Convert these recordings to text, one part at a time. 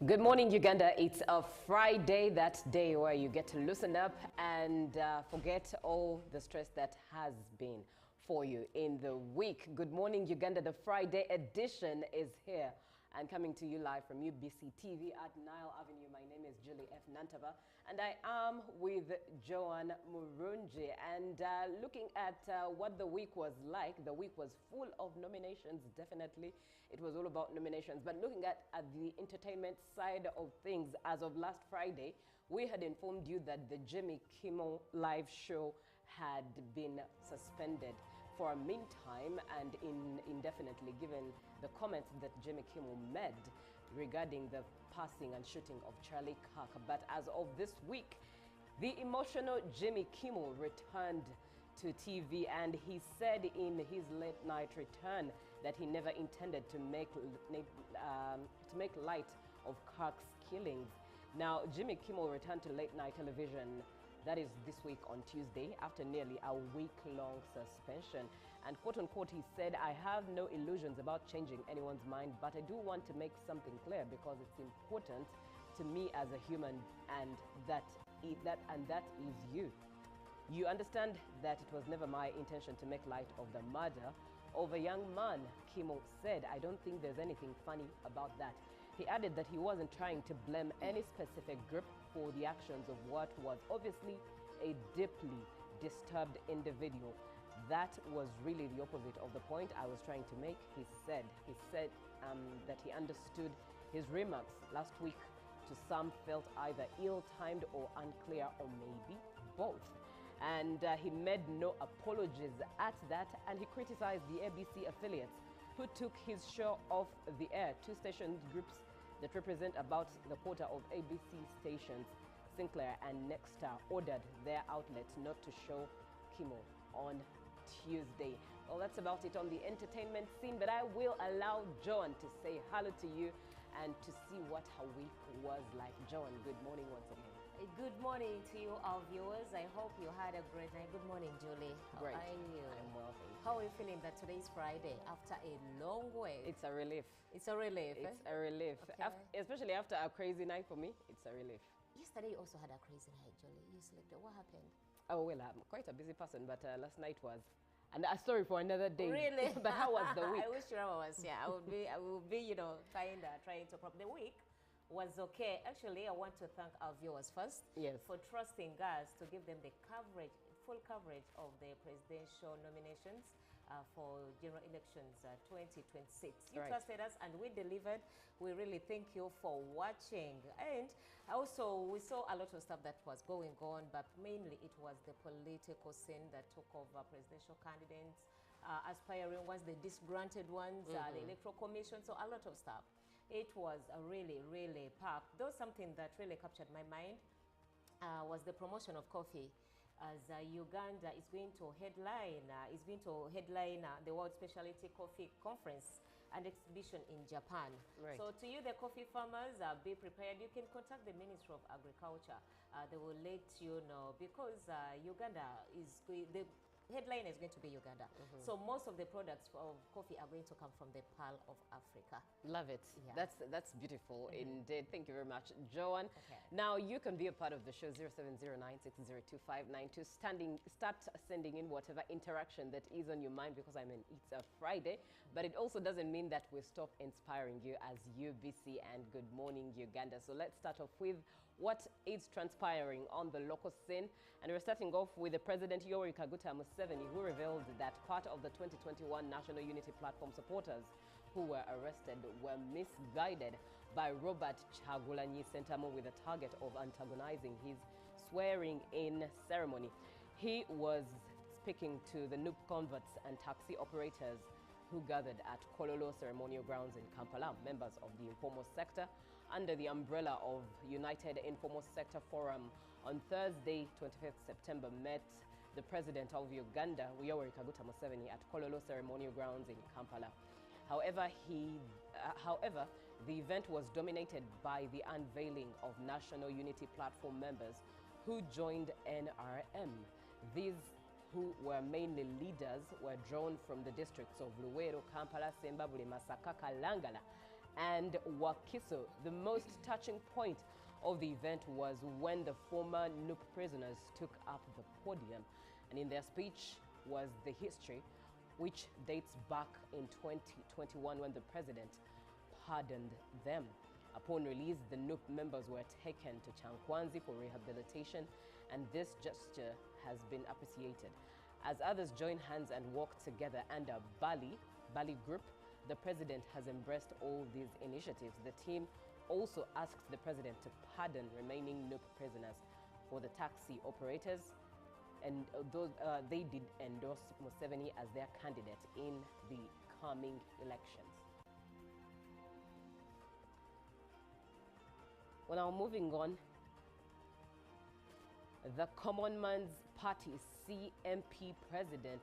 Good morning, Uganda. It's a Friday, that day where you get to loosen up and forget all the stress that has been for you in the week. Good morning, Uganda. The Friday edition is here and coming to you live from UBC TV at Nile Avenue. My name is Julie F. Nantaba, and I am with Joan Murunji. And looking at what the week was like, the week was full of nominations, definitely. It was all about nominations. But looking at the entertainment side of things, as of last Friday, we had informed you that the Jimmy Kimmel live show had been suspended for a meantime and indefinitely, given the comments that Jimmy Kimmel made regarding the passing and shooting of Charlie Kirk. But as of this week, the emotional Jimmy Kimmel returned to TV, and he said in his late night return that he never intended to make light of Kirk's killings. Now, Jimmy Kimmel returned to late night television, that is this week on Tuesday, after nearly a week-long suspension. And quote-unquote, he said, "I have no illusions about changing anyone's mind, but I do want to make something clear because it's important to me as a human, and that is you. You understand that it was never my intention to make light of the murder of a young man," Kimmel said. "I don't think there's anything funny about that." He added that he wasn't trying to blame any specific group for the actions of what was obviously a deeply disturbed individual. "That was really the opposite of the point I was trying to make," he said. He said that he understood his remarks last week to some felt either ill-timed or unclear, or maybe both. And he made no apologies at that, and he criticized the ABC affiliates who took his show off the air. Two station groups that represent about the quarter of ABC stations, Sinclair and Nexstar, ordered their outlets not to show Kimmel on Tuesday. Well, that's about it on the entertainment scene, but I will allow Joan to say hello to you and to see what her week was like. Joan, good morning once again. Good morning to you, our viewers. I hope you had a great night. Good morning, Julie. How Great. are you? I'm well, thank you. How are you feeling that today is Friday after a long wait? It's a relief. It's a relief. It's a relief. Okay. Especially after a crazy night for me, it's a relief. Yesterday you also had a crazy night, Julie. You slept. What happened? Oh, well, I'm quite a busy person, but last night was, and a story for another day. Really? But how was the week? I wish I was. Yeah, I would be, trying to prop the week. Was okay. Actually, I want to thank our viewers first, yes, for trusting us to give them the coverage, full coverage of the presidential nominations for general elections 2026. You trusted us and we delivered. We really thank you for watching. And also, we saw a lot of stuff that was going on, but mainly it was the political scene that took over presidential candidates, aspiring ones, the disgruntled ones, the Electoral Commission, so a lot of stuff. It was a really packed. Though something that really captured my mind was the promotion of coffee, as Uganda is going to headline the World Specialty Coffee Conference and Exhibition in Japan. Right. So to you, the coffee farmers, be prepared. You can contact the Ministry of Agriculture. They will let you know, because Uganda is the headline is going to be Uganda. So most of the products of coffee are going to come from the Pearl of Africa. Love it. Yeah. That's beautiful indeed. Thank you very much, Joan. Okay. Now you can be a part of the show. 0709602592. Start sending in whatever interaction that is on your mind, because it's a Friday, but it also doesn't mean that we stop inspiring you as UBC and Good Morning Uganda. So let's start off with what is transpiring on the local scene, and we're starting off with the President Yoweri Kaguta Museveni, who revealed that part of the 2021 National Unity Platform supporters who were arrested were misguided by Robert Kyagulanyi Ssentamu with the target of antagonizing his swearing-in ceremony. He was speaking to the Nupe converts and taxi operators who gathered at Kololo Ceremonial Grounds in Kampala. Members of the informal sector, under the umbrella of United Informal Sector Forum, on Thursday, 25th September, met the President of Uganda, Yoweri Kaguta Museveni, at Kololo Ceremonial Grounds in Kampala. However, the event was dominated by the unveiling of National Unity Platform members who joined NRM. These, who were mainly leaders, were drawn from the districts of Luweero, Kampala, Sembabule, Masaka, Kalangala, and Wakiso. The most touching point of the event was when the former NUP prisoners took up the podium, and in their speech was the history, which dates back in 2021 when the president pardoned them. Upon release, the NUP members were taken to Chankwanzi for rehabilitation, and this gesture has been appreciated. As others join hands and walk together under Bali Group, the president has embraced all these initiatives. The team also asked the president to pardon remaining NUP prisoners. For the taxi operators, and they did endorse Museveni as their candidate in the coming elections. Well, now moving on, the Common Man's Party CMP president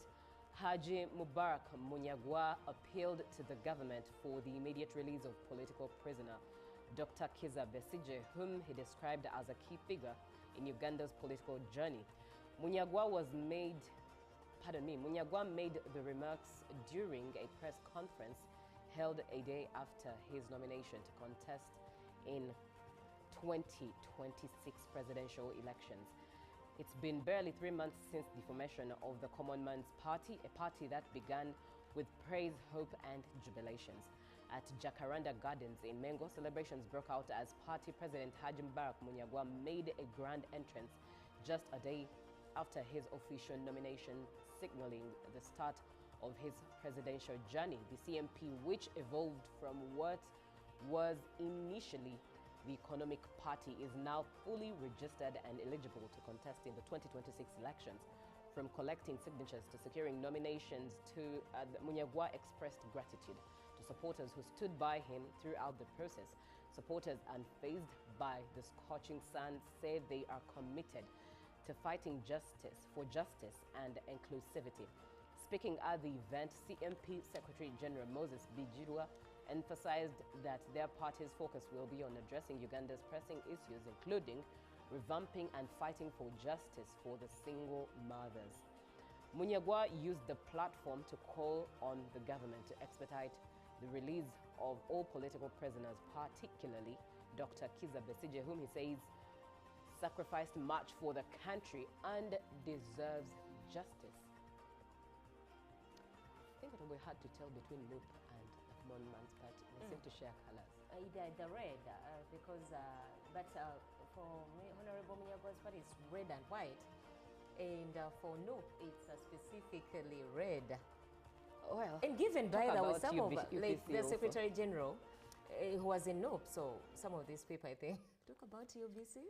Haji Mubarak Munyagwa appealed to the government for the immediate release of political prisoner Dr. Kizza Besigye, whom he described as a key figure in Uganda's political journey. Munyagwa made the remarks during a press conference held a day after his nomination to contest in 2026 presidential elections. It's been barely 3 months since the formation of the Common Man's Party, a party that began with praise, hope, and jubilations. At Jacaranda Gardens in Mengo, celebrations broke out as party president Haji Mubarak Munyagwa made a grand entrance just a day after his official nomination, signaling the start of his presidential journey. The CMP, which evolved from what was initially the Economic Party, is now fully registered and eligible to contest in the 2026 elections. From collecting signatures to securing nominations, Munyagwa expressed gratitude to supporters who stood by him throughout the process. Supporters, unfazed by the scorching sun, say they are committed to fighting for justice and inclusivity. Speaking at the event, CMP Secretary General Moses Bijirwa emphasized that their party's focus will be on addressing Uganda's pressing issues, including revamping and fighting for justice for the single mothers. Munyagwa used the platform to call on the government to expedite the release of all political prisoners, particularly Dr. Kizza Besigye, whom he says sacrificed much for the country and deserves justice. I think it will be hard to tell between NUP and the Common Man's Party. They seem to share colors. The red, but for Honorable Munyagwa's party, it's red and white. And for NUP, it's specifically red. Well, and given by the way, some of like the also. Secretary General who was in NUP, so some of these people, I think, talk about UBC.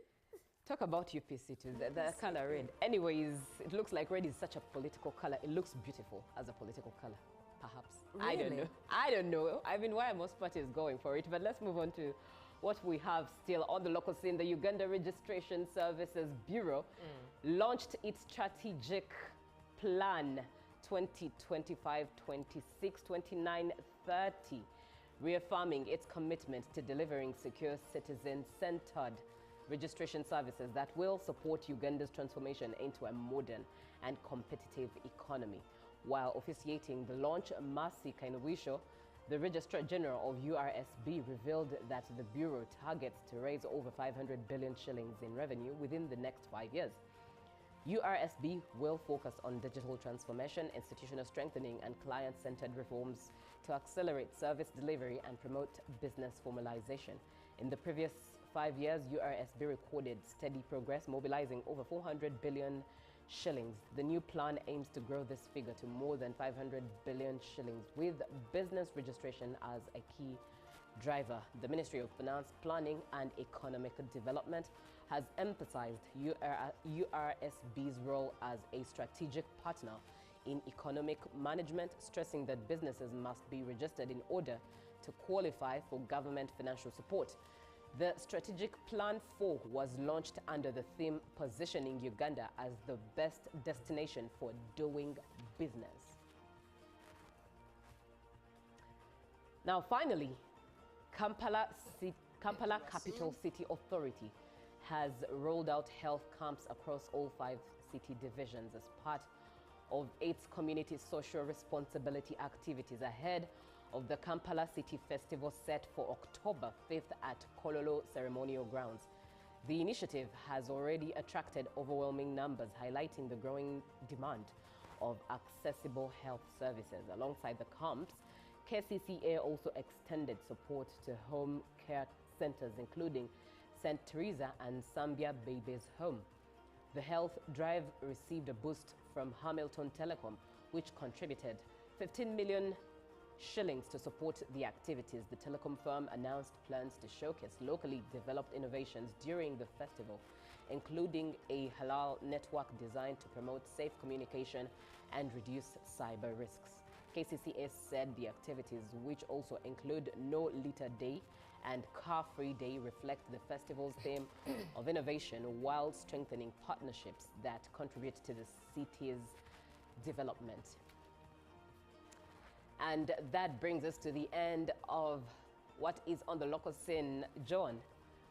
Talk about UPC too, the color red. Anyways, it looks like red is such a political color. It looks beautiful as a political color, perhaps. Really? I don't know. I mean, why are most parties going for it? But let's move on to what we have still on the local scene. The Uganda Registration Services Bureau launched its strategic plan 2025, 26, 29, 30, reaffirming its commitment to delivering secure, citizen-centered registration services that will support Uganda's transformation into a modern and competitive economy. While officiating the launch, Mercy Kainuwisho, the Registrar General of URSB, revealed that the Bureau targets to raise over 500 billion shillings in revenue within the next 5 years. URSB will focus on digital transformation, institutional strengthening, and client-centered reforms to accelerate service delivery and promote business formalization. In the previous 5 years, URSB recorded steady progress, mobilizing over 400 billion shillings. The new plan aims to grow this figure to more than 500 billion shillings, with business registration as a key driver. The Ministry of Finance, Planning and Economic Development has emphasized URSB's role as a strategic partner in economic management, stressing that businesses must be registered in order to qualify for government financial support. The Strategic Plan 4 was launched under the theme Positioning Uganda as the best destination for doing business. Now, finally, Kampala Capital City Authority has rolled out health camps across all 5 city divisions as part of its community social responsibility activities ahead of the Kampala City Festival set for October 5th at Kololo Ceremonial Grounds. The initiative has already attracted overwhelming numbers, highlighting the growing demand of accessible health services. Alongside the camps, KCCA also extended support to home care centers, including St. Teresa and Sambia Babies Home. The health drive received a boost from Hamilton Telecom, which contributed 15 million shillings to support the activities. The telecom firm announced plans to showcase locally developed innovations during the festival, including a halal network designed to promote safe communication and reduce cyber risks. KCCA said the activities, which also include No Litter Day and Car-Free Day, reflect the festival's theme of innovation while strengthening partnerships that contribute to the city's development. And that brings us to the end of what is on the local scene. John,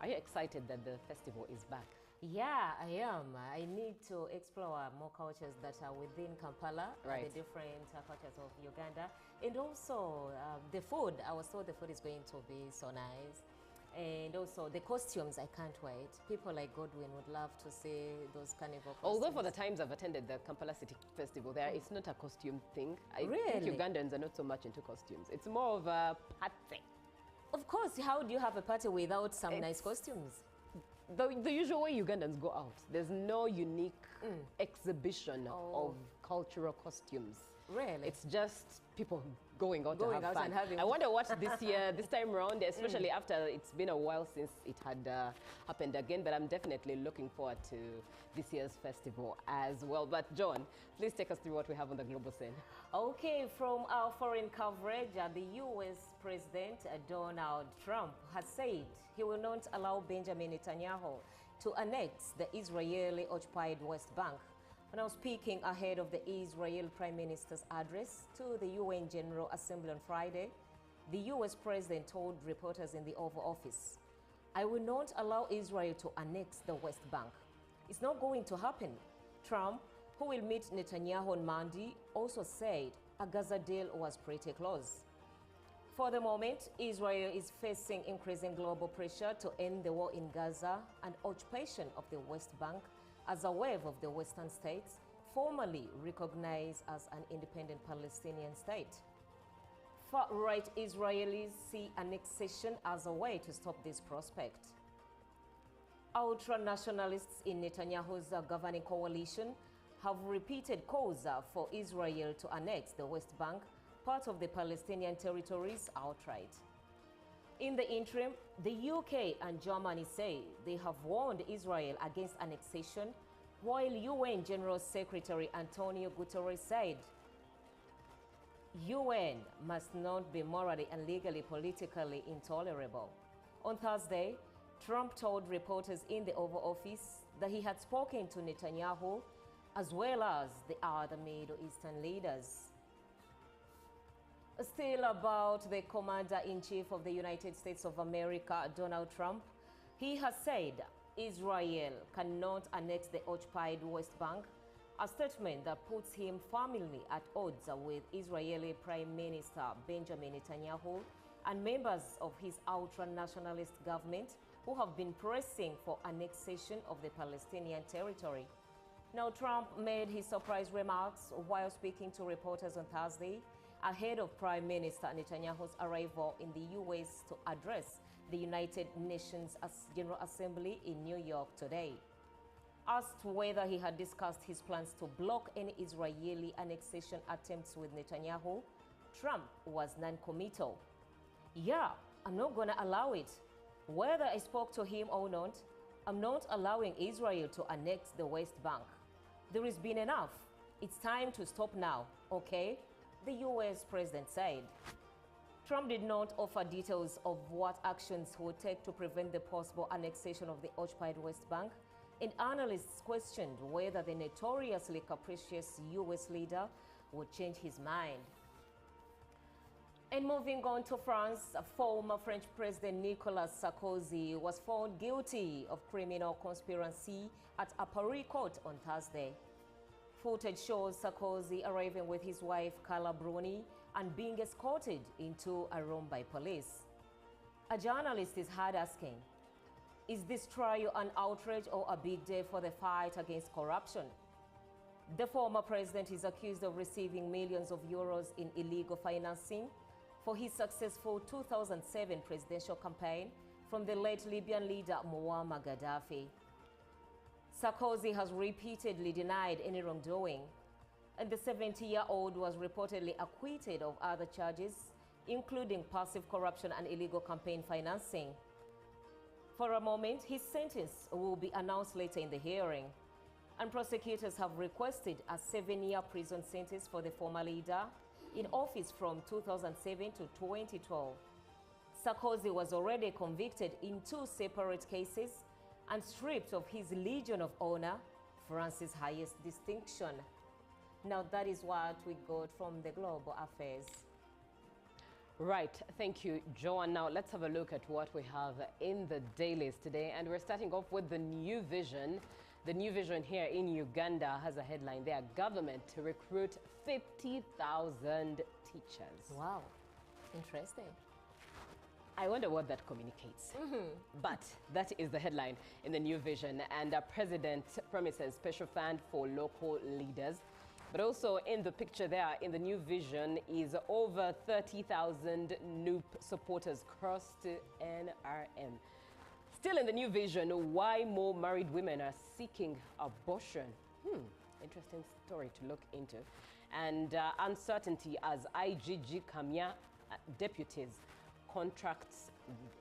are you excited that the festival is back? Yeah, I am. I need to explore more cultures that are within Kampala, Right. the different cultures of Uganda, and also the food. I was told the food is going to be so nice. And also the costumes, I can't wait. People like Godwin would love to see those carnival costumes. Although for the times I've attended the Kampala City Festival, it's not a costume thing. I think Really? Ugandans are not so much into costumes. It's more of a party. Of course, how do you have a party without some nice It's- costumes? The usual way Ugandans go out, there's no unique exhibition Oh. of cultural costumes. Really? It's just people going out to Going have out fun. and having I wonder what this year, this time around, especially after it's been a while since it had happened again, but I'm definitely looking forward to this year's festival as well. But John, please take us through what we have on the global scene. Okay, from our foreign coverage, the U.S. President Donald Trump has said he will not allow Benjamin Netanyahu to annex the Israeli-occupied West Bank. Now speaking ahead of the Israel Prime Minister's address to the UN General Assembly on Friday, the U.S. President told reporters in the Oval Office, "I will not allow Israel to annex the West Bank. It's not going to happen." Trump, who will meet Netanyahu on Monday, also said a Gaza deal was pretty close. For the moment, Israel is facing increasing global pressure to end the war in Gaza and occupation of the West Bank as a wave of the Western states formally recognized as an independent Palestinian state. Far-right Israelis see annexation as a way to stop this prospect. Ultra-nationalists in Netanyahu's governing coalition have repeated calls for Israel to annex the West Bank, part of the Palestinian territories, outright. In the interim, the UK and Germany say they have warned Israel against annexation, while UN General Secretary Antonio Guterres said, UN must not be morally and legally politically intolerable. On Thursday, Trump told reporters in the Oval Office that he had spoken to Netanyahu as well as the other Middle Eastern leaders. Still about the Commander-in-Chief of the United States of America, Donald Trump, he has said Israel cannot annex the occupied West Bank, a statement that puts him firmly at odds with Israeli Prime Minister Benjamin Netanyahu and members of his ultra-nationalist government who have been pressing for annexation of the Palestinian territory. Now, Trump made his surprise remarks while speaking to reporters on Thursday, ahead of Prime Minister Netanyahu's arrival in the U.S. to address the United Nations General Assembly in New York today. Asked whether he had discussed his plans to block any Israeli annexation attempts with Netanyahu, Trump was non-committal. "Yeah, I'm not going to allow it. Whether I spoke to him or not, I'm not allowing Israel to annex the West Bank. There has been enough. It's time to stop now, okay?" the U.S. president said. Trump did not offer details of what actions he would take to prevent the possible annexation of the occupied West Bank, and analysts questioned whether the notoriously capricious U.S. leader would change his mind. And moving on to France, former French President Nicolas Sarkozy was found guilty of criminal conspiracy at a Paris court on Thursday. Footage shows Sarkozy arriving with his wife Carla Bruni and being escorted into a room by police. A journalist is heard asking, is this trial an outrage or a big day for the fight against corruption? The former president is accused of receiving millions of euros in illegal financing for his successful 2007 presidential campaign from the late Libyan leader Muammar Gaddafi. Sarkozy has repeatedly denied any wrongdoing, and the 70-year-old was reportedly acquitted of other charges, including passive corruption and illegal campaign financing. For a moment, his sentence will be announced later in the hearing, and prosecutors have requested a 7-year prison sentence for the former leader in office from 2007 to 2012. Sarkozy was already convicted in 2 separate cases and stripped of his Legion of Honor, France's highest distinction. Now that is what we got from the Global Affairs. Right, thank you, Joan. Now let's have a look at what we have in the dailies today, and we're starting off with the New Vision. The New Vision here in Uganda has a headline there: government to recruit 50,000 teachers. Wow, interesting. I wonder what that communicates. But that is the headline in the New Vision, and our president promises special fund for local leaders. But also in the picture there in the New Vision is over 30,000 NUP supporters crossed to NRM. Still in the New Vision, why more married women are seeking abortion. Interesting story to look into. And uncertainty as IGG Kamya deputies contracts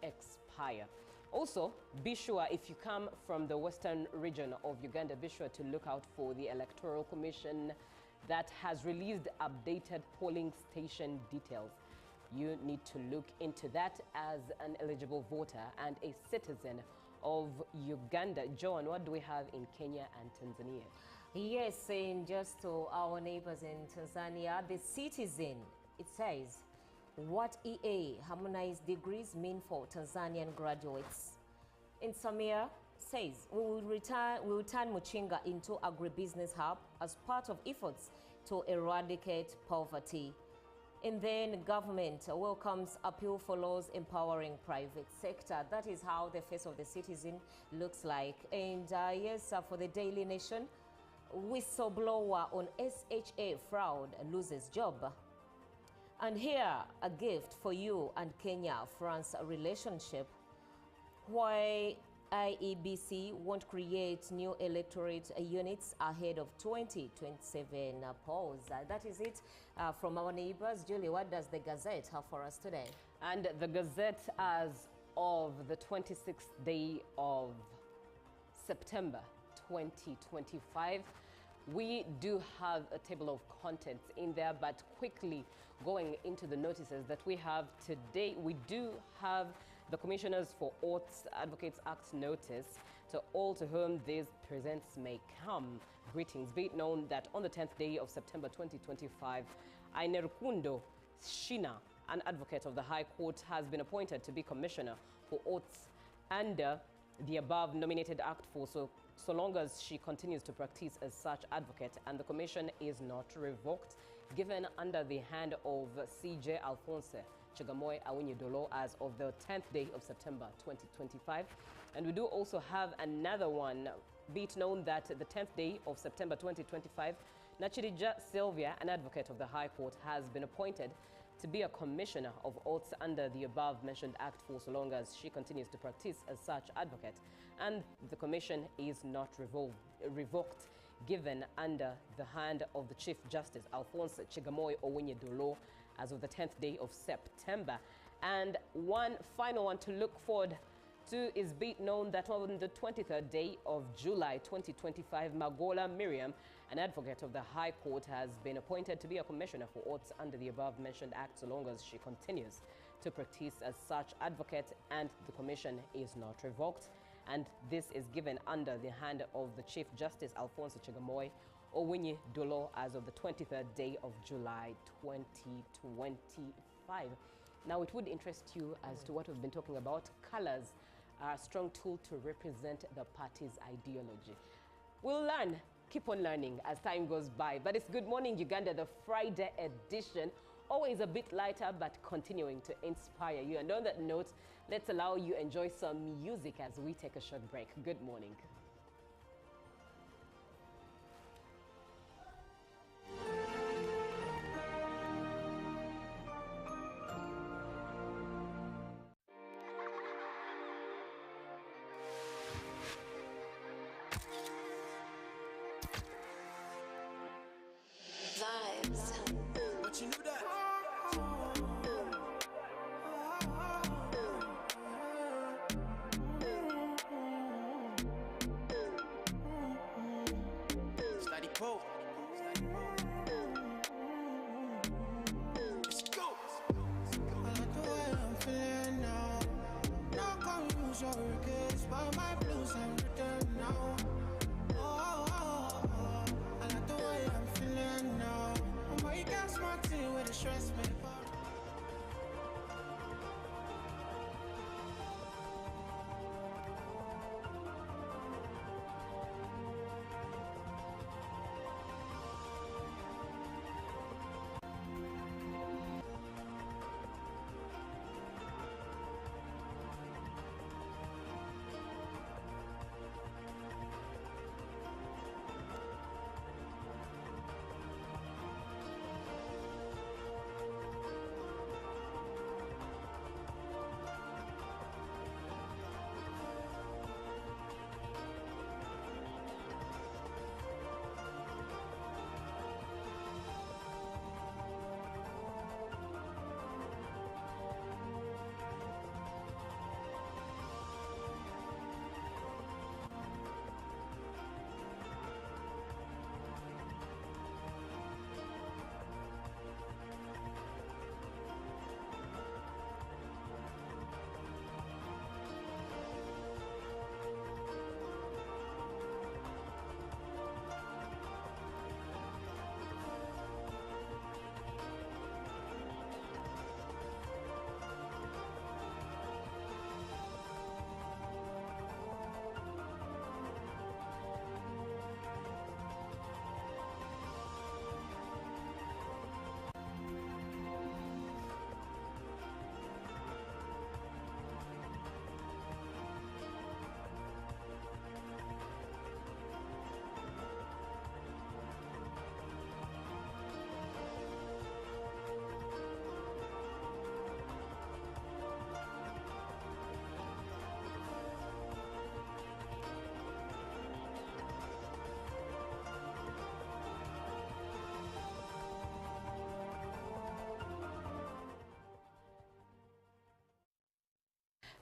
expire. Also, be sure if you come from the western region of Uganda, be sure to look out for the Electoral Commission that has released updated polling station details. You need to look into that as an eligible voter and a citizen of Uganda. Joan, what do we have in Kenya and Tanzania? Yes, and just to our neighbors in Tanzania, the Citizen, it says, what EA harmonized degrees mean for Tanzanian graduates. In Samia says, we will turn Muchinga into agribusiness hub as part of efforts to eradicate poverty. And then government welcomes appeal for laws empowering private sector. That is how the face of the Citizen looks like. And yes, for the Daily Nation, whistleblower on SHA fraud loses job. And here, a gift for you and Kenya-France relationship. Why IEBC won't create new electorate units ahead of 2027 polls. That is it from our neighbors. Julie, what does the Gazette have for us today? And the Gazette, as of the 26th day of September 2025, we do have a table of contents in there, but quickly going into the notices that we have today, we do have the Commissioners for Oaths Advocates Act notice to all to whom this presents may come. Greetings. Be it known that on the 10th day of September 2025, Ainerukundo Shina, an advocate of the High Court, has been appointed to be Commissioner for Oaths under the above nominated act for so long as she continues to practice as such advocate, and the commission is not revoked, given under the hand of CJ Alphonse Chigamoy Awinyi-Dolo as of the 10th day of September 2025. And we do also have another one. Be it known that the 10th day of September 2025, Nachirija Sylvia, an advocate of the High Court, has been appointed to be a commissioner of oaths under the above mentioned act for so long as she continues to practice as such advocate, and the commission is not revoked, given under the hand of the Chief Justice Alphonse Chigamoy Awinyi-Dolo as of the 10th day of September. And one final one to look forward to is be it known that on the 23rd day of July 2025, Magola Miriam, an advocate of the High Court, has been appointed to be a commissioner for oaths under the above mentioned act so long as she continues to practice as such advocate, and the commission is not revoked. And this is given under the hand of the Chief Justice Alphonse Chigamoy Awinyi-Dolo as of the 23rd day of July 2025. Now, it would interest you as to what we've been talking about. Colors are a strong tool to represent the party's ideology. We'll learn, keep on learning as time goes by. But it's Good Morning Uganda, the Friday edition always a bit lighter, but continuing to inspire you. And on that note, let's allow you enjoy some music as we take a short break. Good morning. But you knew that. Study Pope. Let's go. I like the way I'm feeling now. Not gonna use your regrets, but my blues I'm written now. I like the way I'm feeling now. But you can't smart to with the stress me.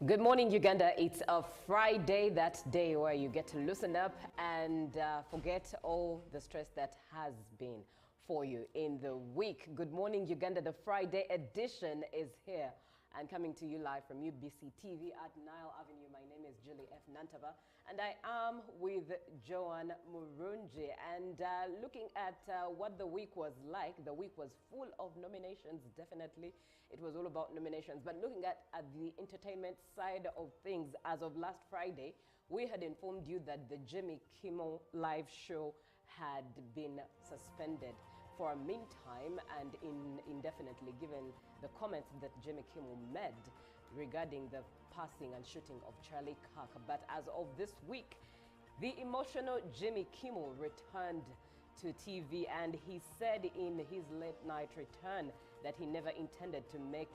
Good morning, Uganda. It's a Friday, that day where you get to loosen up and forget all the stress that has been for you in the week. Good morning, Uganda. The Friday edition is here and coming to you live from UBC TV at Nile Avenue. My name is Julie F. Nantaba, and I am with Joan Murunji. And looking at what the week was like, the week was full of nominations, definitely. It was all about nominations. But looking at the entertainment side of things, as of last Friday, we had informed you that the Jimmy Kimmel live show had been suspended for a meantime and indefinitely, given the comments that Jimmy Kimmel made regarding the passing and shooting of Charlie Kirk. But as of this week, the emotional Jimmy Kimmel returned to TV, and he said in his late night return that he never intended to make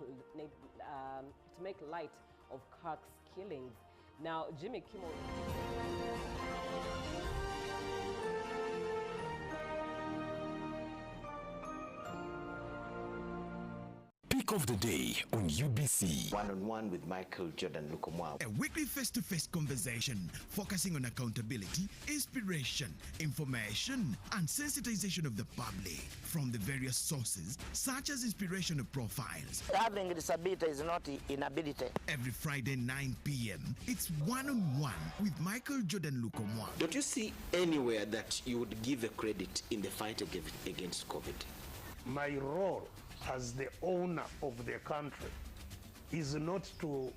light of Kirk's killings. Now, Jimmy Kimmel... Pick of the day on UBC. One-on-one with Michael Jordan Lukomwa. A weekly face-to-face conversation focusing on accountability, inspiration, information, and sensitization of the public from the various sources, such as inspirational profiles. Having a disability is not inability. Every Friday, 9 p.m., it's one-on-one with Michael Jordan Lukomwa. Don't you see anywhere that you would give a credit in the fight against COVID? My role as the owner of the country is not to,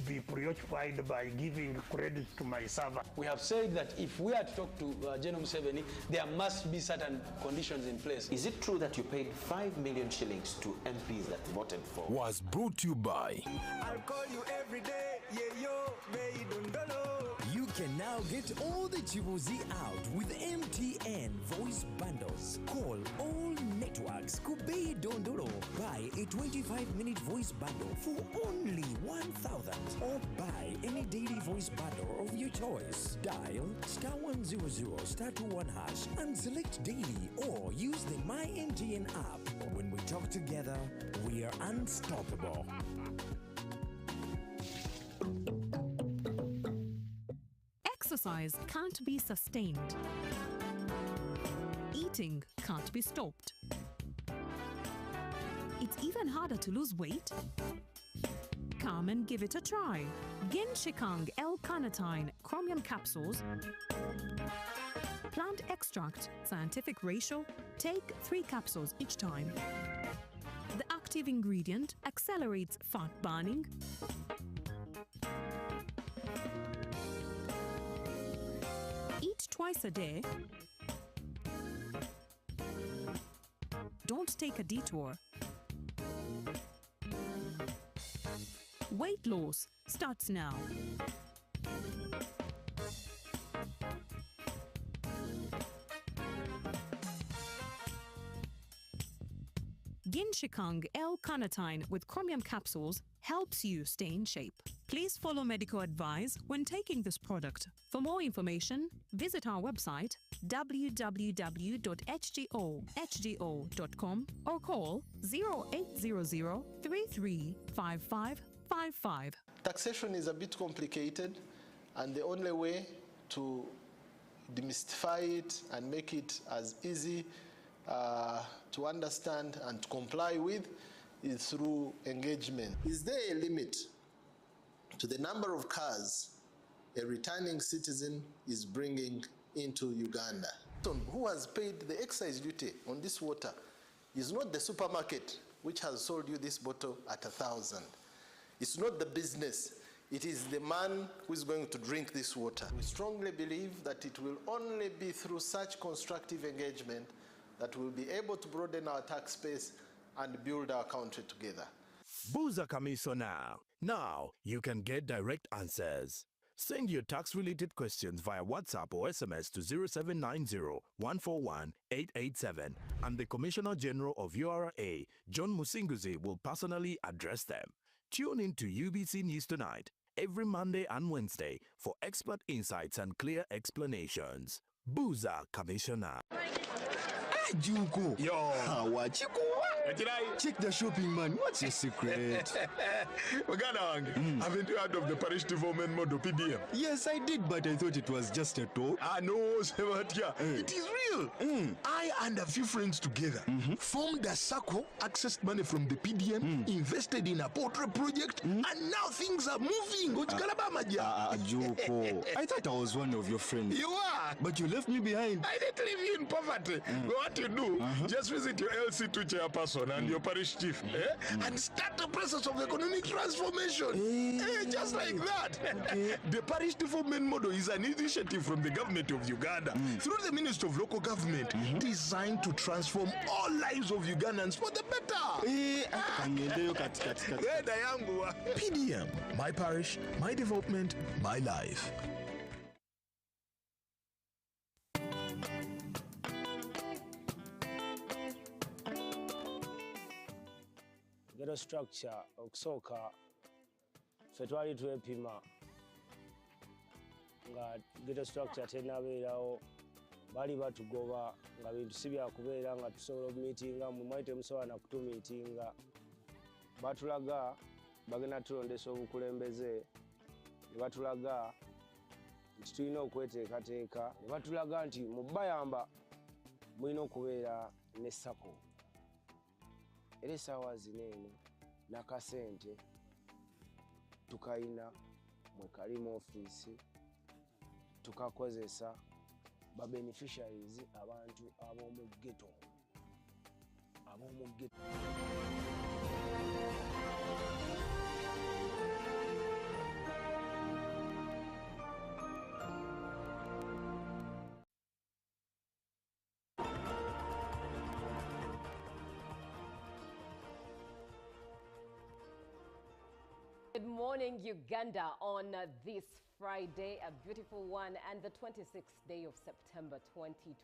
be preoccupied by giving credit to my servant. We have said that if we are to talk to General Museveni, there must be certain conditions in place. Is it true that you paid 5 million shillings to MPs that voted for? Was brought to you by. I'll call you every day, yeah, yo, baby, don't know. You can now get all the Chibuzi out with MTN voice bundles. Call all networks Kubei Dondoro. Buy a 25-minute voice bundle for only 1,000 or buy any daily voice bundle of your choice. Dial *100*21# and select daily or use the My MTN app. When we talk together, we are unstoppable. Exercise can't be sustained. Eating can't be stopped. It's even harder to lose weight. Come and give it a try. Genshikang L-carnitine chromium capsules. Plant extract, scientific ratio. Take 3 capsules each time. The active ingredient accelerates fat burning. Eat twice a day. Don't take a detour. Weight loss starts now. Genshikang L-carnitine with chromium capsules helps you stay in shape. Please follow medical advice when taking this product. For more information, visit our website www.hgo.com or call 0800 335555. Taxation is a bit complicated, and the only way to demystify it and make it as easy to understand and to comply with is through engagement. Is there a limit to the number of cars a returning citizen is bringing into Uganda? Who has paid the excise duty on this water is not the supermarket which has sold you this bottle at 1,000. It's not the business. It is the man who is going to drink this water. We strongly believe that it will only be through such constructive engagement that we'll be able to broaden our tax base and build our country together. Buza Commissioner. Now you can get direct answers. Send your tax-related questions via WhatsApp or SMS to 0790-141-887, and the Commissioner General of URA, John Musinguzi, will personally address them. Tune in to UBC News Tonight every Monday and Wednesday for expert insights and clear explanations. Buza Commissioner. Juko. Yo. Check the shopping, man. What's your secret? Haven't you heard of the Parish Development Model, PDM? Yes, I did, but I thought it was just a talk. No, Sebatia. It is real. I and a few friends together formed a circle, accessed money from the PDM, invested in a poultry project, and now things are moving. Juko. I thought I was one of your friends. You are. But you left me behind. I didn't leave you in poverty. What you do, just visit your LC2 chairperson and your parish chief and start the process of economic transformation. Just like that. The Parish Development Model is an initiative from the government of Uganda through the Ministry of Local Government designed to transform all lives of Ugandans for the better. PDM, my parish, my development, my life. Ghetto structure okusooka ffe twali twepima nga ghetto structure tenabeerawo bali batugoba nga bintu si byakubeera nga tusobola okumiitinga mu mwali temusobola na kutumiitinga batulaga bagenda tulondesa obukulembeze ne batulaga nti tulina okweteekateeka ne batulaga nti mu bayamba mulina okubeera ne sako era essaawa zino eno n'akasente tukayina mwe kali mu ofiisi tukakozesa ba beneficiaries abantu ab'omu ghetto Good morning, Uganda, on this Friday, a beautiful one, and the 26th day of September 2025.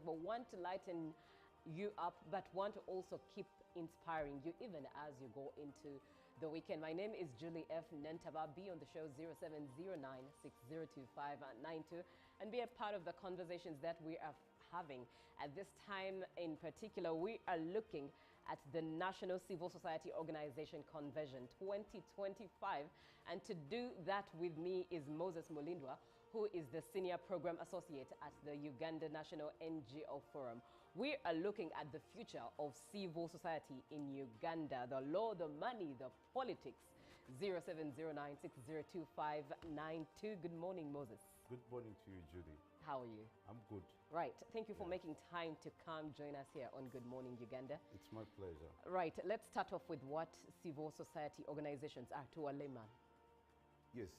We want to lighten you up, but want to also keep inspiring you even as you go into the weekend. My name is Julie F. Nentaba. Be on the show 0709602592 and be a part of the conversations that we are having. At this time in particular, we are looking at the National Civil Society Organization Convention 2025. And to do that with me is Moses Mulindwa, who is the Senior Program Associate at the Uganda National NGO Forum. We are looking at the future of civil society in Uganda, the law, the money, the politics. 0709602592. Good morning, Moses. Good morning to you, Judy. How are you? I'm good. Right. Thank you for making time to come join us here on Good Morning Uganda. It's my pleasure. Right. Let's start off with what civil society organizations are to a layman. Yes.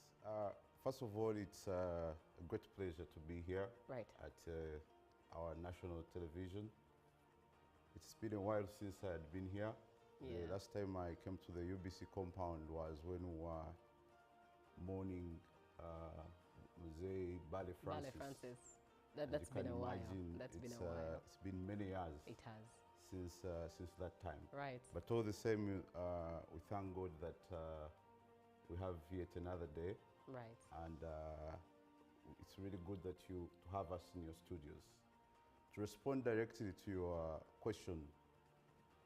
First of all, it's a great pleasure to be here at our national television. It's been a while since I had been here. Yeah. The last time I came to the UBC compound was when we were mourning Mzee Bale Francis. That's been a while. That's been a while. It's been many years. It has. Since that time. Right. But all the same, we thank God that we have yet another day. Right. And it's really good that to have us in your studios. To respond directly to your question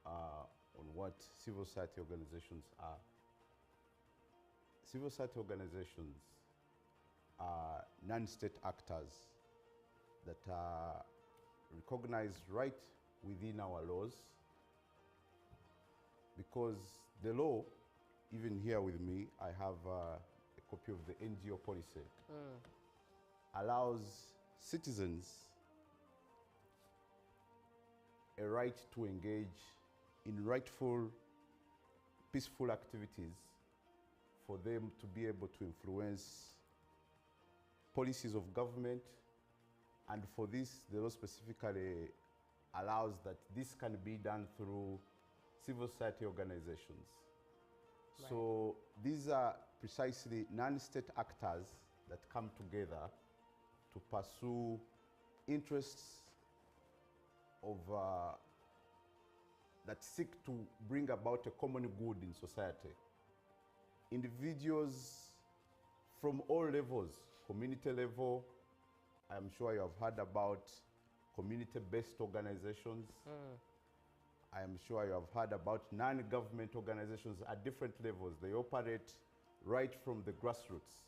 on what civil society organizations are. Civil society organizations are non-state actors that are recognized right within our laws, because the law, even here with me, I have a copy of the NGO policy, allows citizens a right to engage in rightful, peaceful activities for them to be able to influence policies of government. And for this, the law specifically allows that this can be done through civil society organizations. Right. So these are precisely non-state actors that come together to pursue interests of that seek to bring about a common good in society. Individuals from all levels, community level, I'm sure you have heard about community-based organizations. I am sure you have heard about non-government organizations at different levels. They operate right from the grassroots.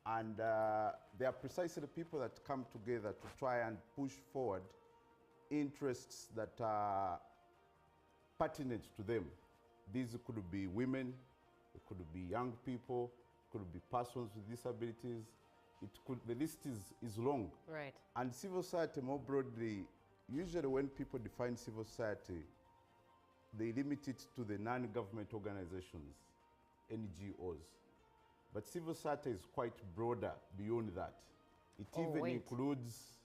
And they are precisely the people that come together to try and push forward interests that are pertinent to them. These could be women, it could be young people, it could be persons with disabilities. The list is long. Right. And civil society more broadly, usually when people define civil society, they limit it to the non-government organizations, NGOs. But civil society is quite broader beyond that. It even includes...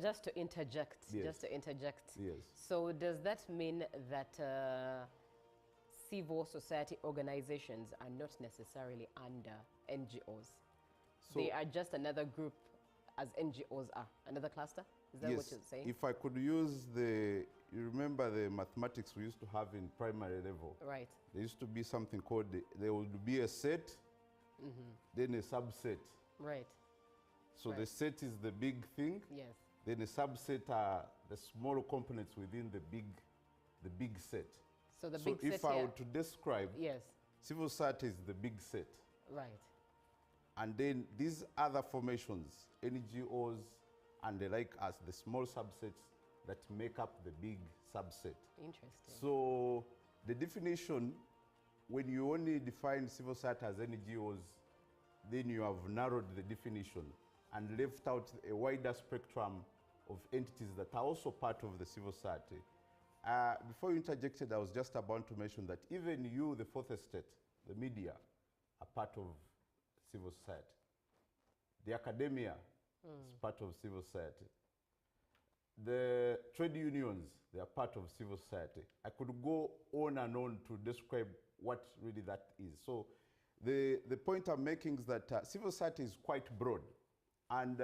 just to interject, Yes. Yes. So does that mean that civil society organizations are not necessarily under NGOs? So they are just another group as NGOs are, another cluster? Is that yes, what you're saying? If I could use you remember the mathematics we used to have in primary level? Right. There used to be something called, there would be a set, then a subset. Right. So the set is the big thing. Yes. Then the subset are the small components within the big set. So the big set if I were to describe, yes, civil society is the big set. Right. And then these other formations, NGOs and the like, as the small subsets that make up the big subset. Interesting. So the definition, when you only define civil society as NGOs, then you have narrowed the definition and left out a wider spectrum of entities that are also part of the civil society. Before you interjected, I was just about to mention that even you, the fourth estate, the media, are part of civil society. The academia is part of civil society. The trade unions, they are part of civil society. I could go on and on to describe what really that is. So The point I'm making is that civil society is quite broad, and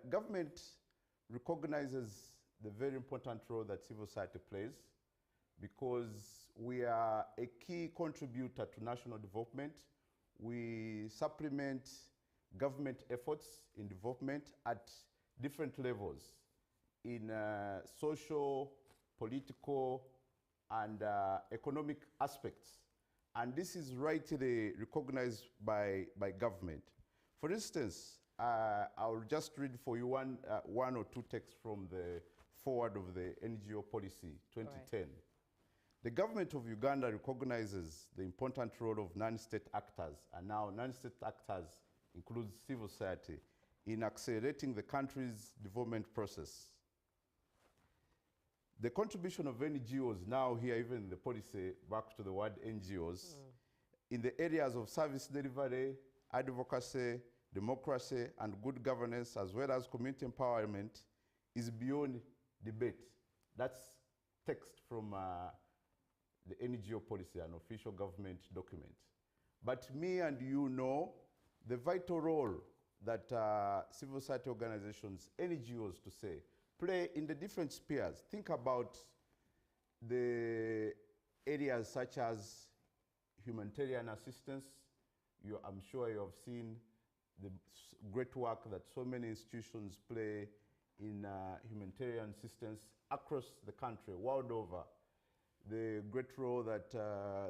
government recognizes the very important role that civil society plays, because we are a key contributor to national development. We supplement government efforts in development at different levels in social, political, and economic aspects. And this is rightly recognized by government. For instance, I'll just read for you one or two texts from the forward of the NGO policy 2010. Right. The government of Uganda recognizes the important role of non-state actors, and now non-state actors includes civil society, in accelerating the country's development process. The contribution of NGOs, now here even the policy, back to the word NGOs, in the areas of service delivery, advocacy, democracy, and good governance, as well as community empowerment, is beyond debate. That's text from the NGO policy, an official government document. But me and you know the vital role that civil society organizations, NGOs to say, play in the different spheres. Think about the areas such as humanitarian assistance. I'm sure you have seen the great work that so many institutions play in humanitarian assistance across the country, world over. The great role that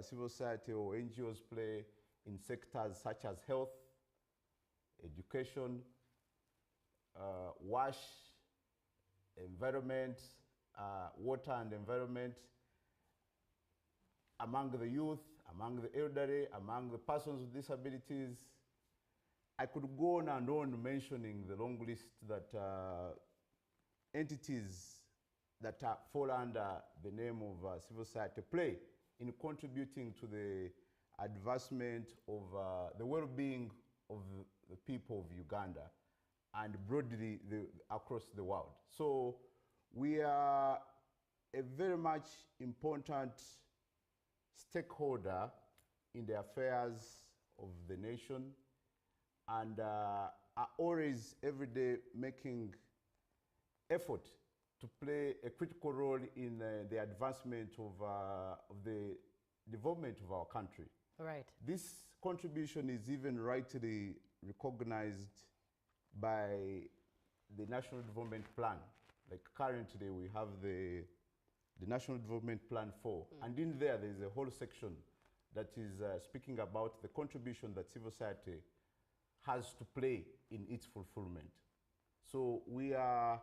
civil society or NGOs play in sectors such as health, education, wash, environment, water and environment, among the youth, among the elderly, among the persons with disabilities. I could go on and on mentioning the long list that entities that fall under the name of civil society play in contributing to the advancement of the well-being of the people of Uganda and broadly across the world. So we are a very much important stakeholder in the affairs of the nation, and are always every day making effort to play a critical role in the advancement of the development of our country. Right. This contribution is even rightly recognized by the National Development Plan. Like currently we have the National Development Plan 4, and in there is a whole section that is speaking about the contribution that civil society has to play in its fulfillment. So we are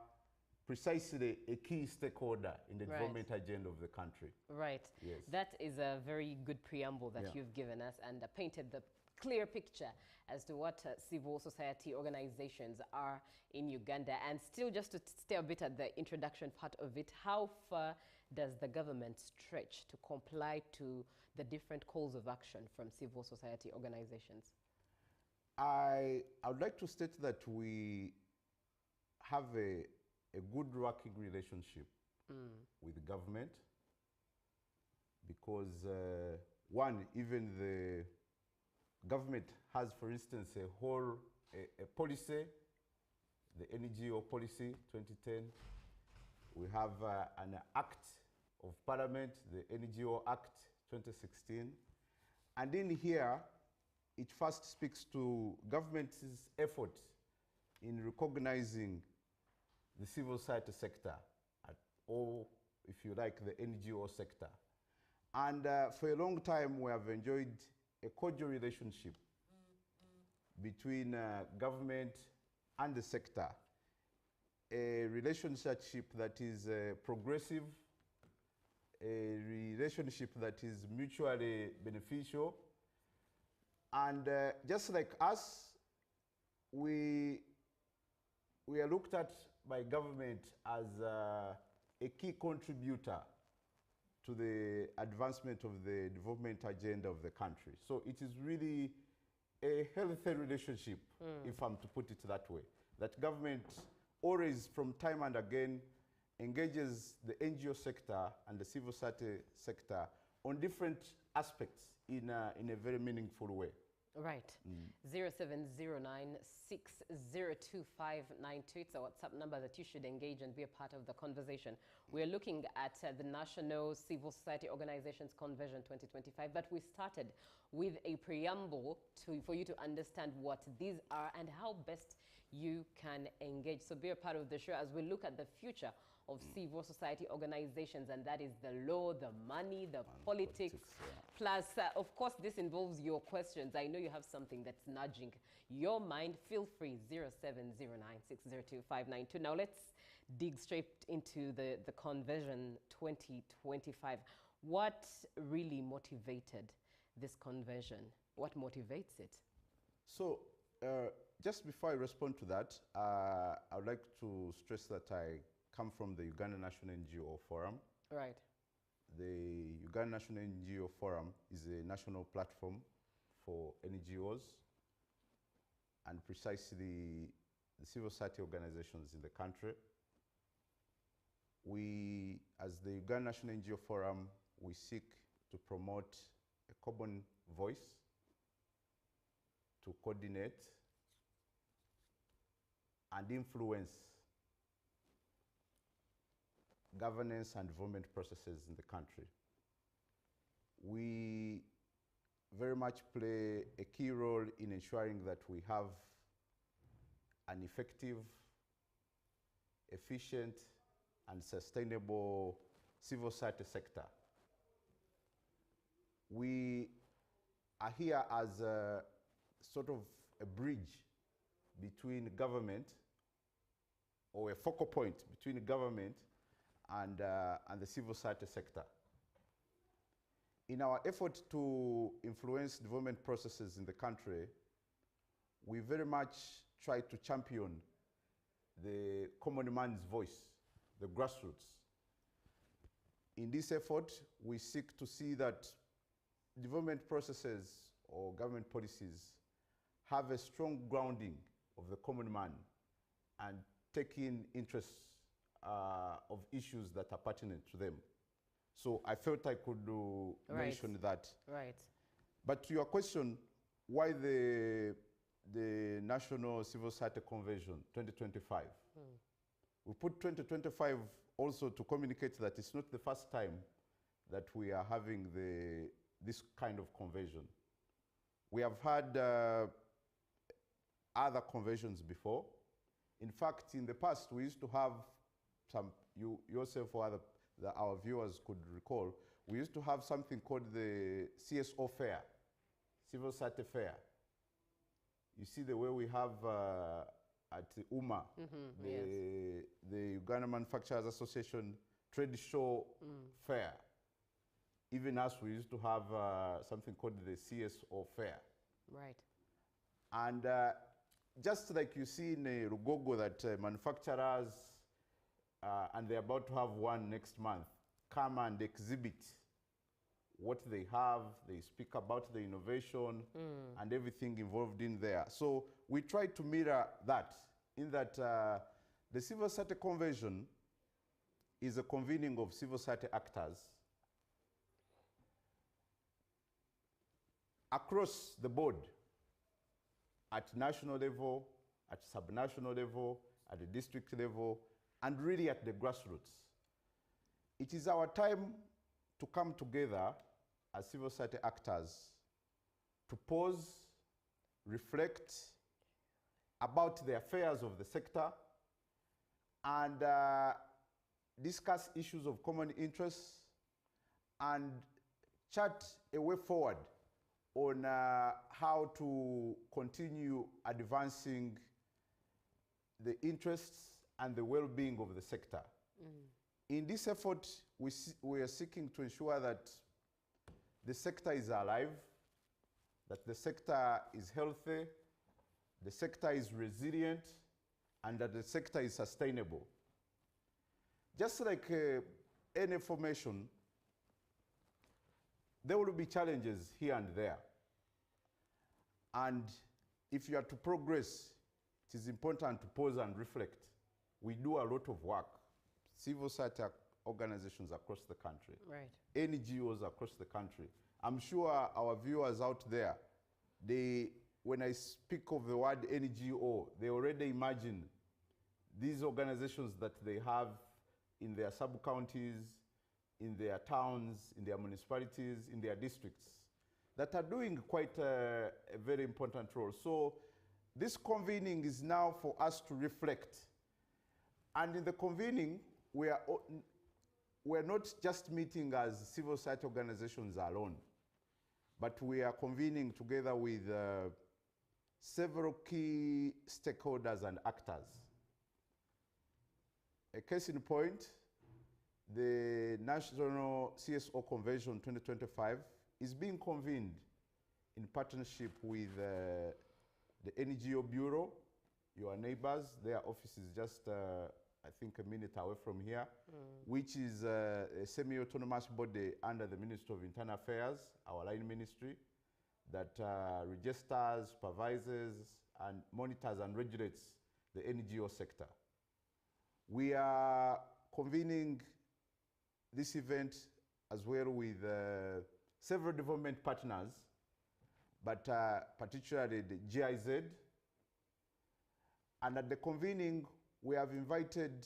precisely a key stakeholder in the development agenda of the country. Right. Yes. That is a very good preamble that you've given us, and painted the clear picture as to what civil society organizations are in Uganda. And still, just to stay a bit at the introduction part of it, how far does the government stretch to comply to the different calls of action from civil society organizations? I would like to state that we have a good working relationship with the government, because one, even the government has, for instance, a policy, the NGO policy 2010. We have an act of parliament, the NGO Act 2016. And in here, it first speaks to government's effort in recognizing the civil society sector, or if you like, the NGO sector. And for a long time, we have enjoyed a cordial relationship between government and the sector, a relationship that is progressive, a relationship that is mutually beneficial. And just like us, we are looked at by government as a key contributor to the advancement of the development agenda of the country. So it is really a healthy relationship, if I'm to put it that way, that government always, from time and again, engages the NGO sector and the civil society sector on different aspects in a very meaningful way. Right. 0709 602592. It's a WhatsApp number that you should engage and be a part of the conversation. We're looking at the National Civil Society Organizations Convention 2025, but we started with a preamble for you to understand what these are and how best you can engage. So be a part of the show as we look at the future of civil society organizations, and that is the law, the money, the politics. Plus, of course, this involves your questions. I know you have something that's nudging your mind. Feel free, 0709602592. Now let's dig straight into the convention 2025. What really motivated this convention? What motivates it? So, just before I respond to that, I would like to stress that I come from the Uganda National NGO Forum. Right. The Uganda National NGO Forum is a national platform for NGOs and precisely the civil society organizations in the country. We, as the Uganda National NGO Forum, we seek to promote a common voice, to coordinate and influence governance and development processes in the country. We very much play a key role in ensuring that we have an effective, efficient, and sustainable civil society sector. We are here as a sort of a bridge between government, or a focal point between government and the civil society sector. In our effort to influence development processes in the country, we very much try to champion the common man's voice, the grassroots. In this effort, we seek to see that development processes or government policies have a strong grounding of the common man and take in interests of issues that are pertinent to them. So I felt I could mention that. Right. But to your question, why the National Civil Society Convention 2025? We put 2025 also to communicate that it's not the first time that we are having this kind of convention. We have had other conventions before. In fact, in the past, we used to have some, you yourself or our viewers could recall, we used to have something called the CSO Fair, Civil Society Fair. You see the way we have at UMA, the Uganda Manufacturers Association Trade Show Fair. Even us, we used to have something called the CSO Fair. Right. And just like you see in Rugogo that manufacturers, and they're about to have one next month, come and exhibit what they have, they speak about the innovation and everything involved in there. So we try to mirror that, in that the Civil Society Convention is a convening of civil society actors across the board, at national level, at subnational level, at the district level, and really at the grassroots. It is our time to come together as civil society actors to pause, reflect about the affairs of the sector, and discuss issues of common interest, and chart a way forward on how to continue advancing the interests and the well-being of the sector. In this effort, we are seeking to ensure that the sector is alive, that the sector is healthy, the sector is resilient, and that the sector is sustainable. Just like any formation, there will be challenges here and there. And if you are to progress, it is important to pause and reflect. We do a lot of work. Civil society organizations across the country, right. NGOs across the country. I'm sure our viewers out there when I speak of the word NGO, they already imagine these organizations that they have in their sub-counties, in their towns, in their municipalities, in their districts, that are doing quite a very important role. So this convening is now for us to reflect. And in the convening, we're not just meeting as civil society organizations alone, but we are convening together with several key stakeholders and actors. A case in point, the National CSO Convention 2025 is being convened in partnership with the NGO Bureau, your neighbors. Their office is just, I think, a minute away from here, which is a semi-autonomous body under the Ministry of Internal Affairs, our line ministry, that registers, supervises, and monitors and regulates the NGO sector. We are convening this event as well with several development partners, but particularly the GIZ. And at the convening, we have invited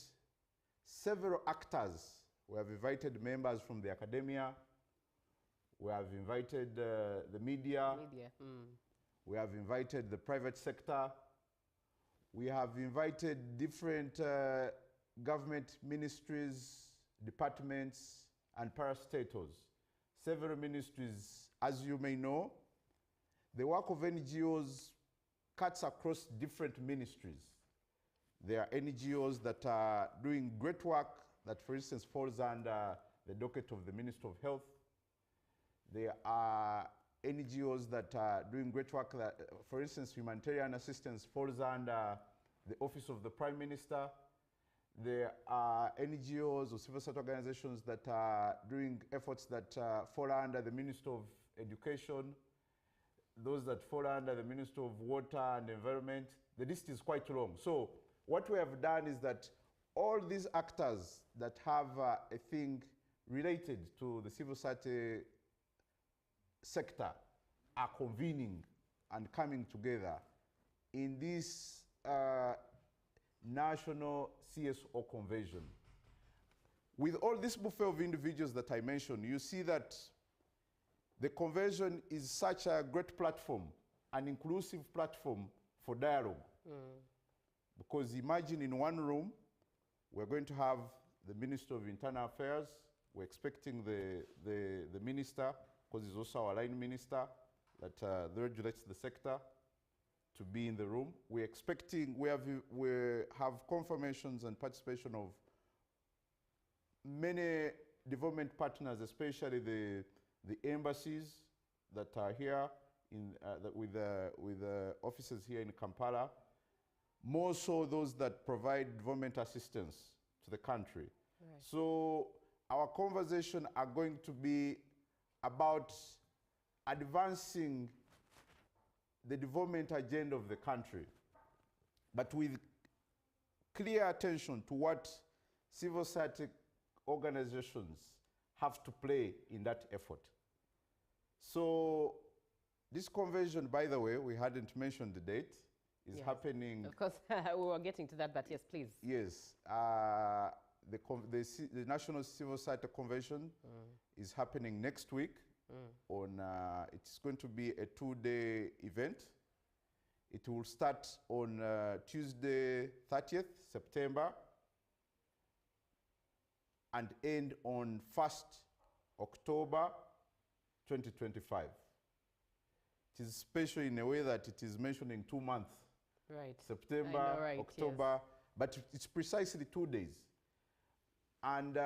several actors. We have invited members from the academia. We have invited the media. We have invited the private sector. We have invited different government ministries, departments, and parastatals. Several ministries, as you may know, the work of NGOs cuts across different ministries. There are NGOs that are doing great work that, for instance, falls under the docket of the Ministry of Health. There are NGOs that are doing great work that, for instance, humanitarian assistance falls under the Office of the Prime Minister. There are NGOs or civil society organizations that are doing efforts that fall under the Ministry of Education, those that fall under the Ministry of Water and Environment. The list is quite long. So what we have done is that all these actors that have a thing related to the civil society sector are convening and coming together in this National CSO Convention. With all this buffet of individuals that I mentioned, you see that the convention is such a great platform, an inclusive platform for dialogue. Because imagine in one room, we're going to have the Minister of Internal Affairs. We're expecting the minister, because he's also our line minister, that regulates the sector, to be in the room. We're expecting, we have confirmations and participation of many development partners, especially the embassies that are here with the offices here in Kampala, more so those that provide development assistance to the country. Right. So our conversation are going to be about advancing the development agenda of the country, but with clear attention to what civil society organizations have to play in that effort. So this convention, by the way, we hadn't mentioned the date, is happening. Of course, we were getting to that, but yes, please. Yes, the National Civil Society Convention is happening next week. It's going to be a 2-day event. It will start on Tuesday, 30th September, and end on 1st October 2025. It is special in a way that it is mentioning 2 months. Right. September, I know, right, October, but it's precisely 2 days. And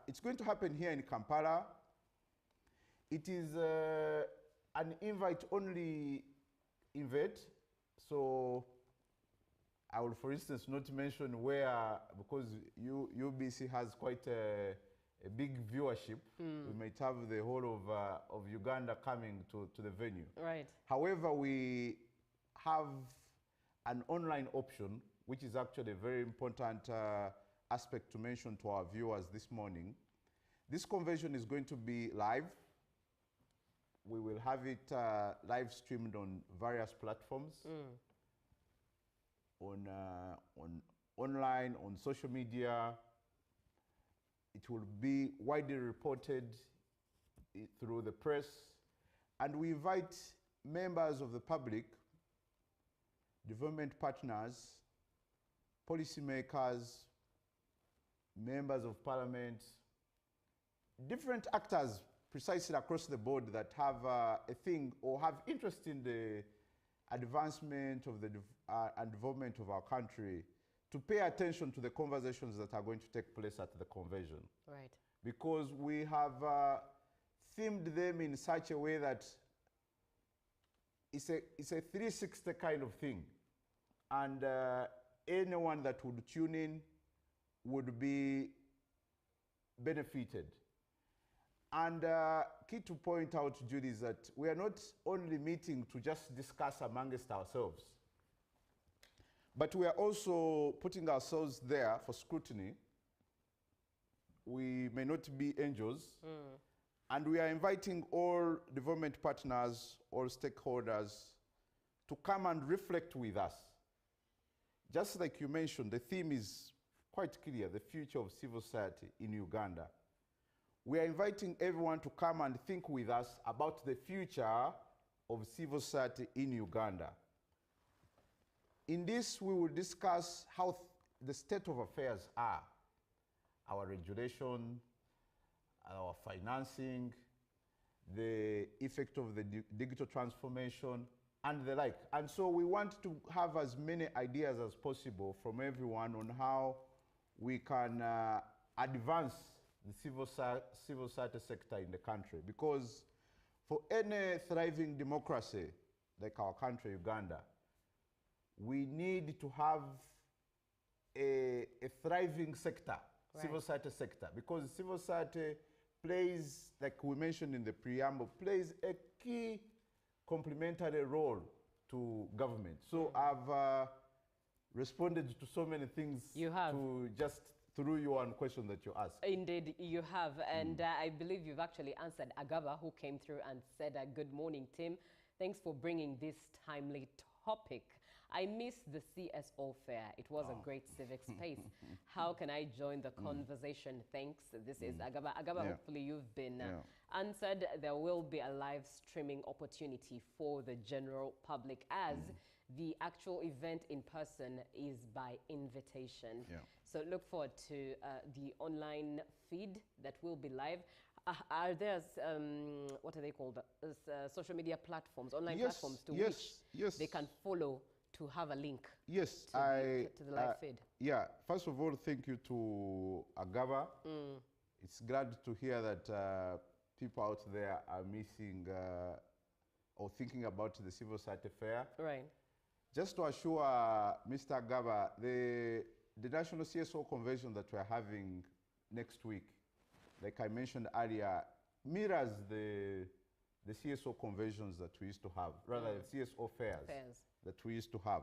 it's going to happen here in Kampala. It is an invite-only event, so I will, for instance, not mention where, because UBC has quite a big viewership. We might have the whole of Uganda coming to the venue. Right. However, we have an online option, which is actually a very important aspect to mention to our viewers this morning. This convention is going to be live We will have it live streamed on various platforms, on online, on social media. It will be widely reported through the press, and we invite members of the public, development partners, policymakers, members of parliament, different actors precisely across the board that have a thing or have interest in the advancement of the and development of our country to pay attention to the conversations that are going to take place at the convention. Right. Because we have themed them in such a way that it's a 360 kind of thing. And anyone that would tune in would be benefited. And key to point out, Judy, is that we are not only meeting to just discuss amongst ourselves, but we are also putting ourselves there for scrutiny. We may not be angels, and we are inviting all development partners, all stakeholders to come and reflect with us. Just like you mentioned, the theme is quite clear, the future of civil society in Uganda. We are inviting everyone to come and think with us about the future of civil society in Uganda. In this, we will discuss how the state of affairs are, our regulation, our financing, the effect of the digital transformation, and the like. And so we want to have as many ideas as possible from everyone on how we can advance the civil society sector in the country. Because for any thriving democracy like our country, Uganda, we need to have a thriving sector, civil society sector, because civil society plays, like we mentioned in the preamble, plays a key complementary role to government. So I've responded to so many things to just through your question that you asked. Indeed, you have. And I believe you've actually answered Agaba, who came through and said, good morning, Tim. Thanks for bringing this timely topic. I missed the CSO fair. It was a great civic space. How can I join the conversation? Thanks. This is Agaba. Agaba, hopefully you've been answered. There will be a live streaming opportunity for the general public, as the actual event in person is by invitation. So look forward to the online feed that will be live. Are there, what are they called? Social media platforms, online platforms to which they can follow to have a link to the live feed? Yeah, first of all, thank you to Agaba. It's glad to hear that people out there are missing or thinking about the civil society fair. Right. Just to assure Mr. Agaba, the National CSO Convention that we're having next week, like I mentioned earlier, mirrors the CSO conventions that we used to have, rather the CSO fairs that we used to have.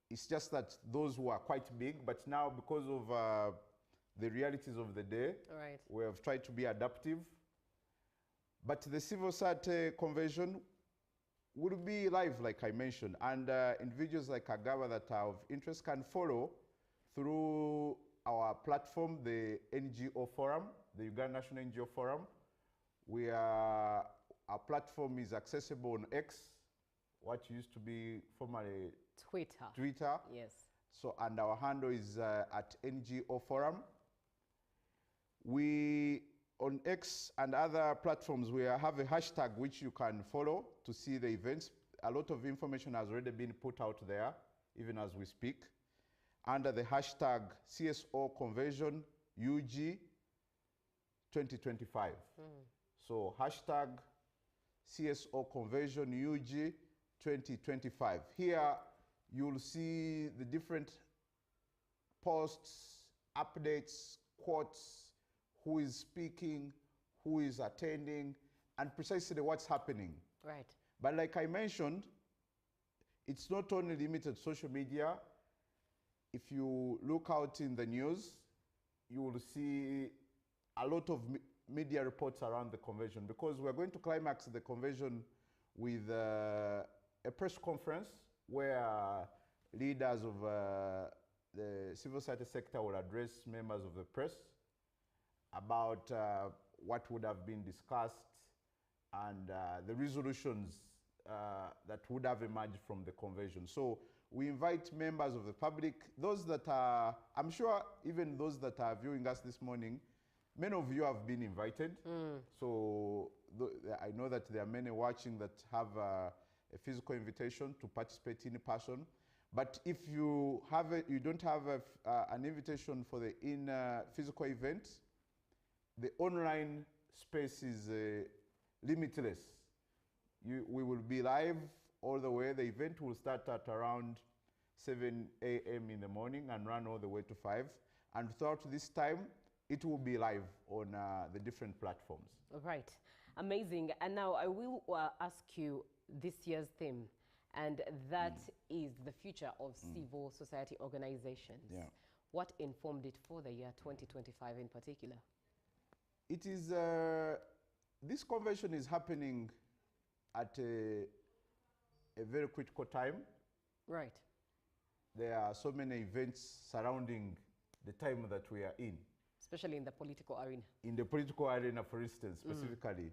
It's just that those were quite big, but now because of the realities of the day, we have tried to be adaptive. But the civil society convention will be live, like I mentioned, and individuals like Agaba that are of interest can follow through our platform, the NGO Forum, the Uganda National NGO Forum. Our platform is accessible on X, what used to be formerly Twitter. Yes. So, and our handle is at NGO Forum. We, on X and other platforms, we have a hashtag which you can follow to see the events. A lot of information has already been put out there, even as we speak, under the hashtag CSO Convention UG 2025. So hashtag CSO Convention UG 2025. Here you'll see the different posts, updates, quotes, who is speaking, who is attending, and precisely what's happening. Right. But like I mentioned, it's not only limited to social media. If you look out in the news, you will see a lot of media reports around the convention, because we're going to climax the convention with a press conference where leaders of the civil society sector will address members of the press about what would have been discussed and the resolutions that would have emerged from the convention. So we invite members of the public, those that are, I'm sure even those that are viewing us this morning, many of you have been invited. So I know that there are many watching that have a physical invitation to participate in person. But if you don't have an invitation for the physical event, the online space is limitless. We will be live all the way. The event will start at around 7 a.m. in the morning and run all the way to 5. And throughout this time, it will be live on the different platforms. Right. Amazing. And now I will ask you this year's theme, and that is the future of civil society organizations. Yeah. What informed it for the year 2025 in particular? It is, this convention is happening at a very critical time. Right. There are so many events surrounding the time that we are in. Especially in the political arena. In the political arena, for instance, specifically,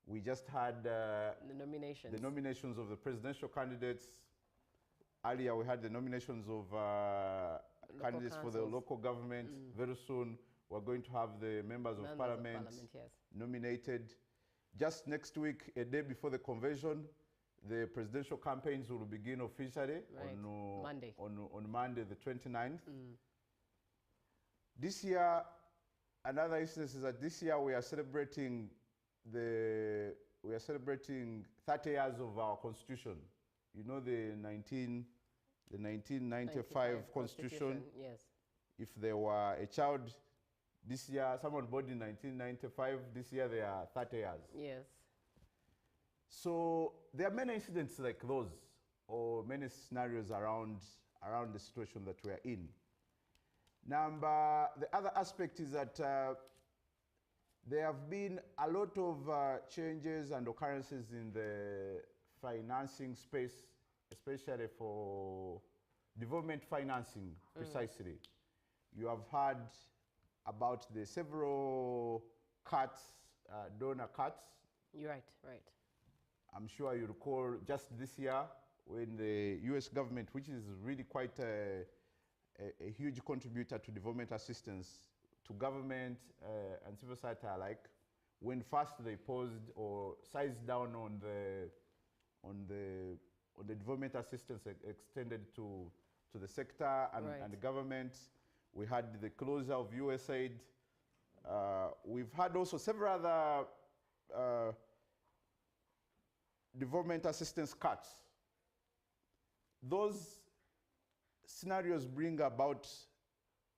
we just had the nominations of the presidential candidates. Earlier, we had the nominations of candidates for the local government. Very soon, we're going to have the members of parliament nominated. Just next week, a day before the convention, the presidential campaigns will begin officially on Monday, the 29th. This year, another instance is that this year we are celebrating 30 years of our constitution. You know, the 1995 constitution. Yes. If there were a child this year, someone born in 1995, this year they are 30 years. Yes. So there are many incidents like those, or many scenarios around the situation that we are in. The other aspect is that there have been a lot of changes and occurrences in the financing space, especially for development financing, precisely. You have heard about the several cuts, donor cuts. You're right, right. I'm sure you recall just this year when the US government, which is really quite a huge contributor to development assistance to government and civil society alike, when first they paused or sized down on the development assistance extended to the sector and the government. We had the closure of USAID. We've had also several other development assistance cuts. Those scenarios bring about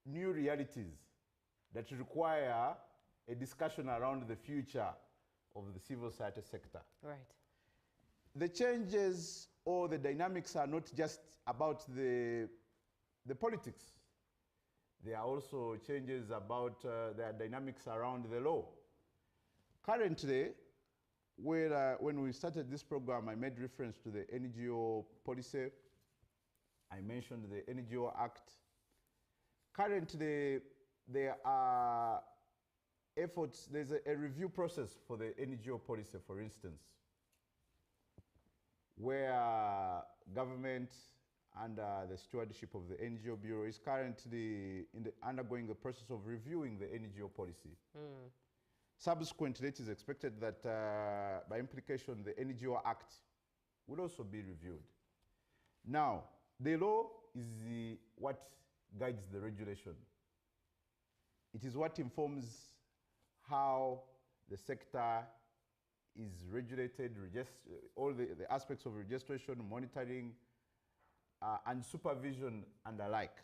new realities that require a discussion around the future of the civil society sector. Right. The changes or the dynamics are not just about the politics. There are also changes about the dynamics around the law. Currently, when we started this program, I made reference to the NGO policy. I mentioned the NGO Act. Currently, there are efforts, there's a review process for the NGO policy, for instance, where government under the stewardship of the NGO Bureau is currently undergoing the process of reviewing the NGO policy. Subsequently, it is expected that by implication, the NGO Act will also be reviewed. Now, the law is what guides the regulation. It is what informs how the sector is regulated, all the aspects of registration, monitoring, and supervision and the like.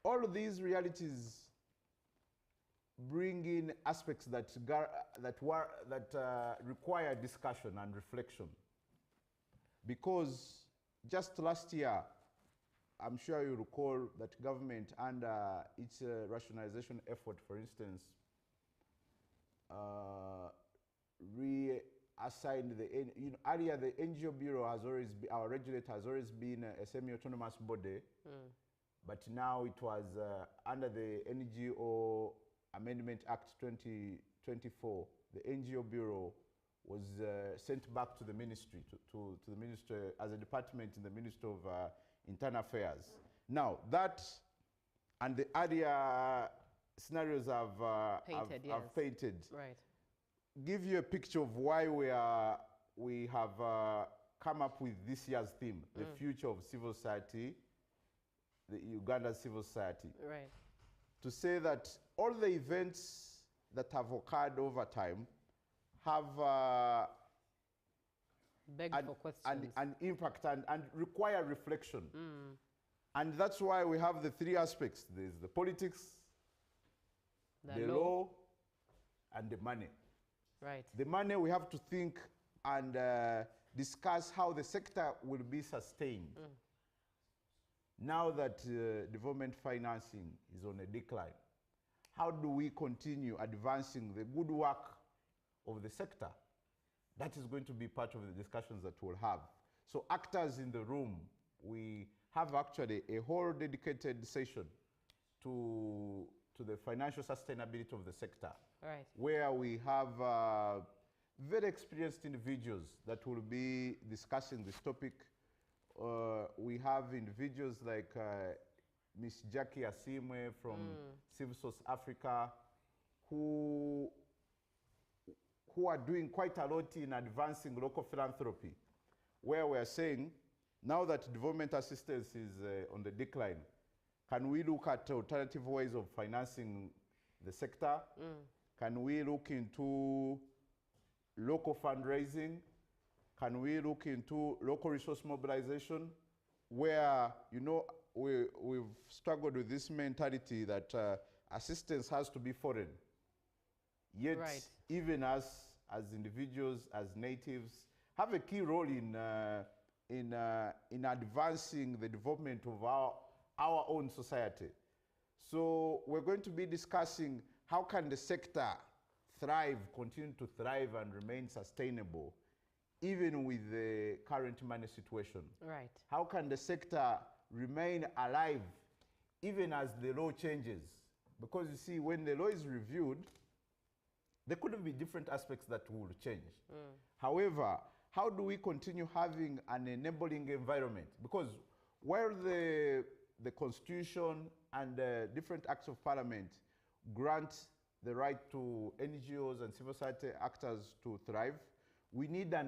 All of these realities bring in aspects that require discussion and reflection. Because just last year, I'm sure you recall that government under its rationalization effort, for instance, reassigned earlier the NGO Bureau has always been, our regulator has always been a semi-autonomous body, but now it was under the NGO Amendment Act 2024, the NGO Bureau was sent back to the ministry, to the ministry as a department in the Ministry of Internal Affairs. Now that and the earlier scenarios have painted. Right. Give you a picture of why we have come up with this year's theme, the future of civil society, the Uganda civil society. Right. To say that all the events that have occurred over time have begged for questions. An impact and require reflection. And that's why we have the three aspects. There's the politics, the law, and the money. Right. The money, we have to think and discuss how the sector will be sustained. Now that development financing is on a decline, how do we continue advancing the good work of the sector? That is going to be part of the discussions that we'll have. So actors in the room, we have actually a whole dedicated session to the financial sustainability of the sector. Right. Where we have very experienced individuals that will be discussing this topic. We have individuals like Miss Jackie Asimwe from Civil Source Africa, who are doing quite a lot in advancing local philanthropy, where we're saying, now that development assistance is on the decline, can we look at alternative ways of financing the sector? Can we look into local fundraising? Can we look into local resource mobilization? Where, you know, we've struggled with this mentality that assistance has to be foreign. Yet, even us as individuals, as natives, have a key role in advancing the development of our own society. So we're going to be discussing how can the sector thrive, continue to thrive and remain sustainable, even with the current money situation. Right. How can the sector remain alive, even as the law changes? Because you see, when the law is reviewed, there could be different aspects that will change. However, how do we continue having an enabling environment? Because while the Constitution and different acts of parliament grant the right to NGOs and civil society actors to thrive, we need an